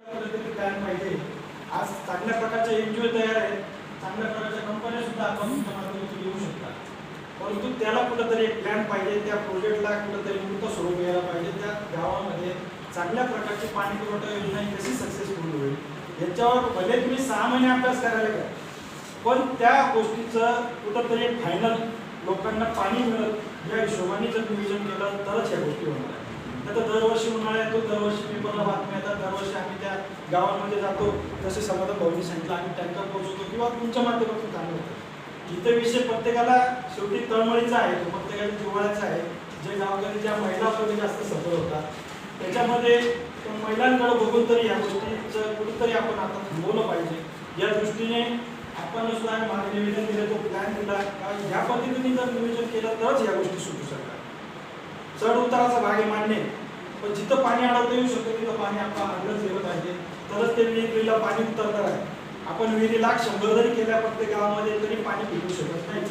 पद्धतीने प्लॅन पाहिजे. आज चांगल्या प्रकारचे एनजीओ तयार आहेत, चांगल्या प्रकारच्या कंपन्या सुद्धा आपण तुमच्या माध्यमातून येऊ शकतात. परंतु त्याला कुठंतरी एक प्लॅन पाहिजे, त्या प्रोजेक्टला कुठंतरी मूर्त स्वरूप यायला पाहिजे. त्या गावामध्ये चांगल्या प्रकारची पाणी पुरवठा योजना कशी सक्सेसफुल होईल याच्यावर भले तुम्ही 6 महिने अभ्यास करायला का, पण त्या गोष्टीचं कुठंतरी एक फायनल लोकांना पाणी मिळत या हिशोबाने जर नियोजन केलं तरच या गोष्टी होणार आहेत. आता दरवर्षी उन्हाळा येतो, दरवर्षी पेपरला बातम्या येतात, दरवर्षी आम्ही त्या गावांमध्ये जातो, जसे समाधान भाऊनी सांगितलं आम्ही टँकर पोहोचवतो किंवा तुमच्या माध्यमातून काम होतं. इथं विषय प्रत्येकाला शेवटी तळमळीचा आहे, तो प्रत्येकाच्या जिव्हाळ्याचा आहे. जे गावकरी ज्या महिला कमी जास्त सफर होतात त्याच्यामध्ये महिलांकडे बघून तरी या गोष्टीचं कुठेतरी आपण आता थांबवलं पाहिजे. या दृष्टीने आपण सुद्धा मागे निवेदन दिलं, तो प्लॅन दिला, ह्या पद्धतीने जर नियोजन केलं तरच या गोष्टी सुटू शकतात. चढ उताराचा भाग आहे मान्य, पण जिथं पाणी अडवता येऊ शकतं तिथं पाणी आपण आणलंच गेलं पाहिजे, तरच ते विहिरीला पाणी उतरणार आहे. आपण विहिरी 100 जरी केल्या प्रत्येक गावामध्ये तरी पाणी पिकू शकत नाही,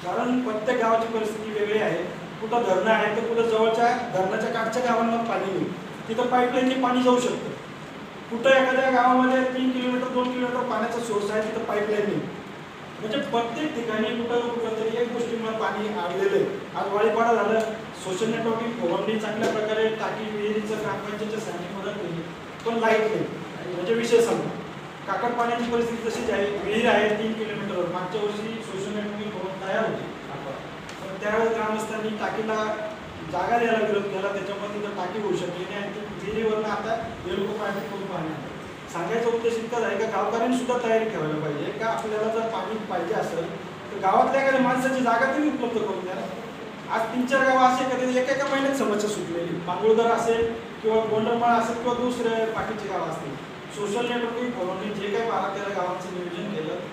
कारण प्रत्येक गावाची परिस्थिती वेगळी आहे. कुठं धरणं आहे तर कुठं जवळच्या धरणाच्या काठच्या गावांना पाणी येईल, तिथं पाईपलाईनने पाणी जाऊ शकतं. कुठं एखाद्या गावामध्ये 3 किलोमीटर 2 किलोमीटर पाण्याचा सोर्स आहे, तिथं पाईपलाईन नाही. म्हणजे प्रत्येक ठिकाणी कुठं तरी एक गोष्टीमुळे पाणी आडलेलं आहे. आज वाळीपाडा झालं, सोशल नेटवर्किंग फोरमनी चांगल्या प्रकारे टाकी विहिरीचं ग्रामपंचायतच्या साठी मदत केली, पण लाईट नाही. म्हणजे विषय सांगतो, काकड पाण्याची परिस्थिती तशीच आहे. विहीर आहे 3 किलोमीटरवर. मागच्या वर्षी सोशल नेटवर्किंग फोरम तयार होते, पण त्यावेळेस ग्रामस्थांनी टाकीला जागा द्यायला विरोध केला, त्याच्यामध्ये तिथं टाकी होऊ शकली नाही आणि ती विहिरीवरनं आता हे लोक पाणी करून पाणी. सांगायचा उद्देश इतकाच आहे का गावकऱ्यांनी सुद्धा तयारी ठेवायला पाहिजे का आपल्याला जर पाणी पाहिजे असेल तर गावातल्या एखाद्या माणसाची जागा तरी उपलब्ध करून द्या. आज 3-4 गावं असे कधी एका महिन्यात समस्या सुटलेली, मांगुळदर असेल किंवा गोंडरमाळ असेल किंवा दुसरे बाकीचे गावं असतील. सोशल नेटवर्किंग फोरमने जे काही 12-13 गावांचं नियोजन केलं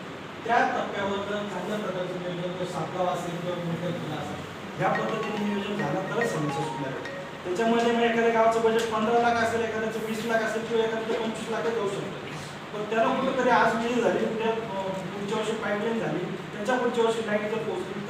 त्या टप्प्यावर जर चांगल्या प्रकारचं नियोजन जर सातगाव असेल किंवा मोठ्या जिल्हा असेल ह्या पद्धतीने नियोजन झालं तरच समस्या सुटल्या. त्याच्यामध्ये मग एखाद्या गावाचं बजेट 15 लाख असेल, एखाद्याचं 20 लाख असेल किंवा एखाद्याचं 25 लाख जाऊ शकतं. पण त्याला कुठंतरी आज विहीर झाली, उद्या पुढच्या वर्षी पाईपलाईन झाली, त्याच्या पुढच्या वर्षी लाईट जर पोहोचली